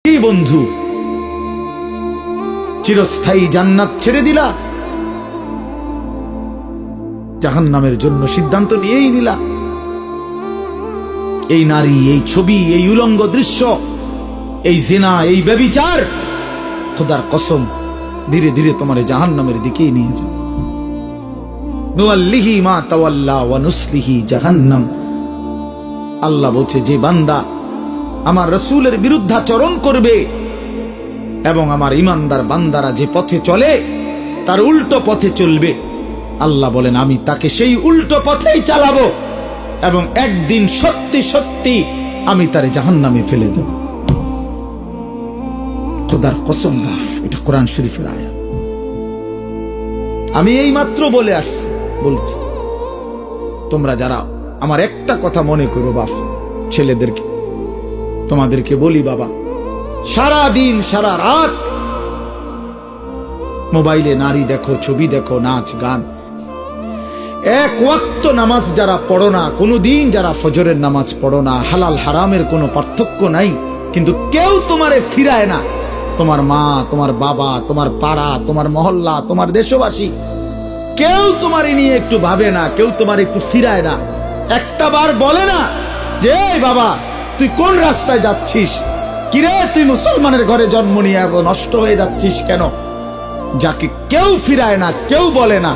কি বন্ধু, চিরস্থায়ী জান্নাত ছেড়ে দিলা, জাহান্নামের জন্য সিদ্ধান্ত নিয়েই নিলা। এই নারী, এই ছবি, এই উলঙ্গ দৃশ্য, এই জিনা, এই ব্যভিচার, খোদার কসম ধীরে ধীরে তোমার জাহান্নামের দিকেই নিয়ে যাবে। নুআল্লিহি মা তাওয়াল্লা ওয়া নুসলিহি জাহান্নাম। আল্লাহ বলছে, যে বান্দা আমার রাসূলের বিরুদ্ধাচরণ করবে এবং আমার ঈমানদার বান্দারা যে পথে চলে তার উল্টো পথে চলবে, আল্লাহ বলেন আমি তাকে সেই উল্টো পথেই চালাবো এবং একদিন সত্যি সত্যি আমি তারে জাহান্নামে ফেলে দেব। খোদার কসম, এটা কোরআন শরীফের আয়াত। আমি এই মাত্র বলে আসছি, বলছি তোমরা যারা আমার একটা কথা মনে করো বাপ, ছেলেদেরকে তোমাদেরকে বলি, বাবা সারা দিন সারা রাত মোবাইলে নারী দেখো, ছবি দেখো, নাচ গান, এক ওয়াক্ত নামাজ যারা পড়ো না, কোনোদিন যারা ফজরের নামাজ পড়ো না, হালাল হারামের কোনো পার্থক্য নাই, কিন্তু কেউ তোমারে ফিরায় না। তোমার মা, তোমার বাবা, তোমার পাড়া, তোমার মহল্লা, তোমার দেশবাসী, কেউ তোমারে নিয়ে একটু ভাবে না, কেউ তোমার একটু ফিরায় না। একটা বার বলে না যে এই বাবা তুই কোন রাস্তায় যাচ্ছিস, কিরে তুই মুসলমানের ঘরে জন্ম নিয়ে এত নষ্ট হয়ে যাচ্ছিস কেন? যাকে কেউ ফিরায় না, কেউ বলে না,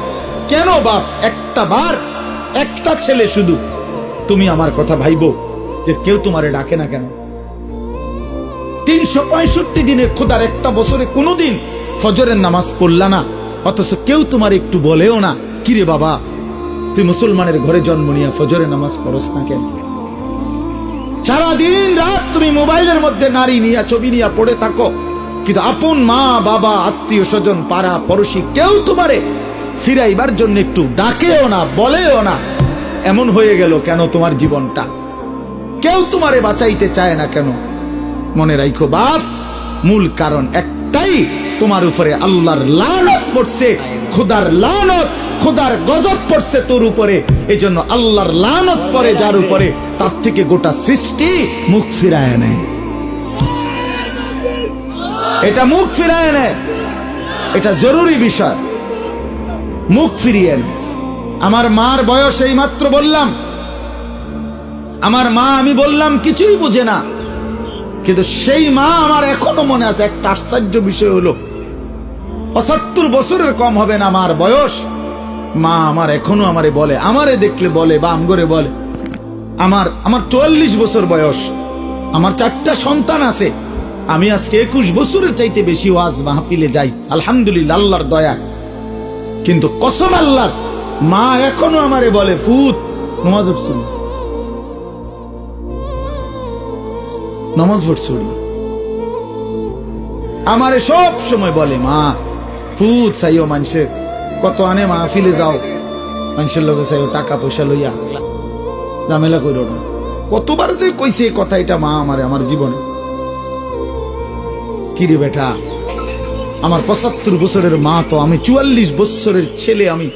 কেন বাপ? একটা বার, একটা ছেলে শুধু তুমি আমার কথা ভাইবো যে কেউ তোমারে ডাকে না কেন? 365 দিনে, খোদার একটা বছরে কোনোদিন ফজরের নামাজ পড়লা না, অথচ কেউ তোমার একটু বলেও না কিরে বাবা তুই মুসলমানের ঘরে জন্ম নিয়ে ফজরের নামাজ পড়স না কেন? সারাদিন রাত তুমি মোবাইলের মধ্যে নারী নিয়ে, ছবি নিয়ে পড়ে থাকো, কিন্তু আপন মা বাবা, আত্মীয় স্বজন, পাড়া পড়োশি কেউ তোমারে ফিরাইবার জন্য একটু ডাকেও না, বলেও না। এমন হয়ে গেল কেন তোমার জীবনটা? কেউ তোমারে বাঁচাইতে চায় না কেন? মনে রাখো বাপ, মূল কারণ একটাই, তোমার উপরে আল্লাহর লানত পড়ছে, খোদার লানত, খোদার গজব পড়ছে তোর উপরে। এই জন্য আল্লাহর লানত পড়ে যার উপরে, তার থেকে গোটা সৃষ্টি মুখ ফিরায় নেয়। এটা মুখ ফিরায় নেয়, এটা জরুরি বিষয়, মুখ ফিরিয়ে নেয়। আমার মার বয়স এই মাত্র বললাম, আমার মা, আমি বললাম কিছুই বুঝে না, কিন্তু সেই মা আমার এখনো মনে আছে। একটা আশ্চর্য বিষয় হলো 75 বছরের কম হবে না আমার বয়স। মা আমার এখনো আমারে বলে, আমারে দেখলে বলে বা আমগরে বলে, আমার 44 বছর বয়স, আমার 4টা সন্তান আছে, আমি আজকে 21 বছরের চাইতে বেশি ওয়াজ মাহফিলে যাই, আলহামদুলিল্লাহ, আল্লাহর দয়া। কিন্তু কসম আল্লাহ, মা এখনো আমারে বলে, ফুত নামাজ পড়ছুন, নামাজ পড়ছুন। আমারে সব সময় বলে, মা ফুত চাইও, মানুষের কত আনে মাহফিলে যাও, মানুষের লোকে চাইও, টাকা পয়সা লইয়া ঝামেলা করো না। কতবার যে কইছে এই কথা, এটা মা আমারে আমার জীবনে। কিরে বেটা, আমার 75 বছরের মা তো, আমি 44 বছরের ছেলে, আমি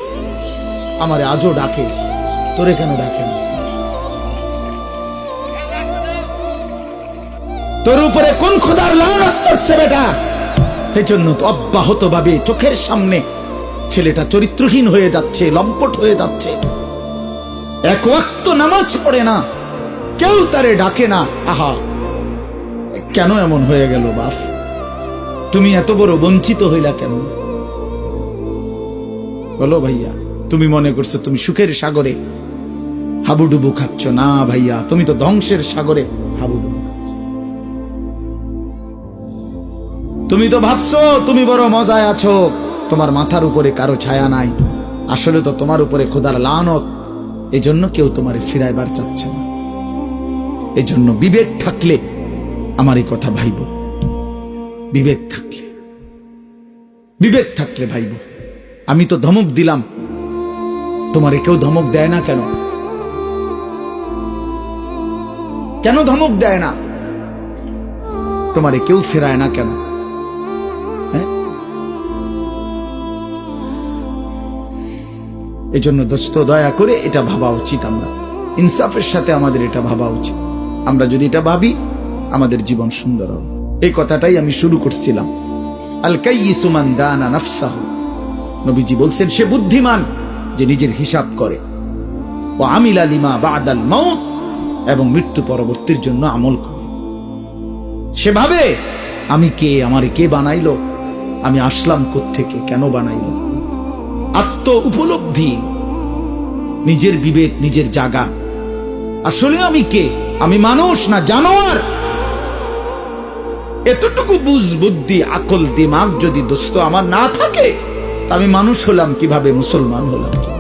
আমারে আজও ডাকে, তোরে কেন ডাকে না? তোর উপরে কোন খোদার লানত পড়ছে বেটা? এই জন্য তো অব্যাহত ভাবে চোখের সামনে ছেলেটা চরিত্রহীন হয়ে যাচ্ছে, লম্পট হয়ে যাচ্ছে, এক ওয়াক্ত নামাজ পড়ে না, কেউ তারে ডাকে না। আহা, কেন এমন হয়ে গেল বাপ? তুমি এত বড় বঞ্চিত হইলা কেন বলো ভাইয়া? তুমি মনে করছো তুমি সুখের সাগরে হাবুডুবু খাচ্ছ? না ভাইয়া, তুমি তো ধ্বংসের সাগরে হাবুডুবু খাচ্ছ। তুমি তো ভাবছো তুমি বড় মজায় আছো, তোমার মাথার উপরে কারো ছায়া নাই, আসলে তো তোমার উপরে খোদার লানত। এই জন্য কেউ তোমারে ফিরাইবার চাচ্ছে না। এই জন্য বিবেক থাকলে আমার এই কথা ভাইব, বিবেক থাকলে, বিবেক থাকলে ভাইব। আমি তো ধমক দিলাম, তোমারে কেউ ধমক দেয় না কেন? কেন ধমক দেয় না? তোমারে কেউ ফেরায় না কেন? এই জন্য দোস্ত, দয়া করে এটা ভাবা উচিত, আমরা ইনসাফের সাথে আমাদের এটা ভাবা উচিত। আমরা যদি এটা ভাবি, আমাদের জীবন সুন্দর হবে। এই কথাটাই আমি শুরু করছিলাম। আল কাইয়িসু মান দানা নাফসাহু, নবীজি বলছেন সে বুদ্ধিমান যে নিজের হিসাব করে, ওয়া আমিলা লিমা বাদাল মাউত, এবং মৃত্যু পরবর্তীর জন্য আমল করে। সেভাবে আমি কে, আমারে কে বানাইলো, আমি আসলাম কোত্থেকে, কেন বানাইলো, আত্ম উপলব্ধি, নিজের বিবেক, নিজের জাগা, আসলে আমি কে, আমি মানুষ না জানোয়ার, এতটুকু বুঝ বুদ্ধি আকল দিমাগ যদি দোস্ত আমার না থাকে, আমি মানুষ হলাম কিভাবে, মুসলমান হলাম কি?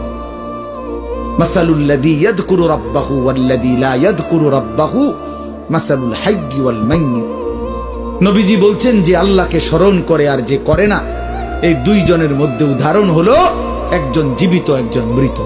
মাসালুল লাযী ইয়াযকুরু রাব্বাহু ওয়াল্লাযী লা ইয়াযকুরু রাব্বাহু মাসালুল হাইয়্যি ওয়াল মাইয়্যিত। নবীজি বলছেন যে আল্লাহকে স্মরণ করে আর যে করে না, এই দুইজনের মধ্যে উদাহরণ হলো একজন জীবিত, একজন মৃত।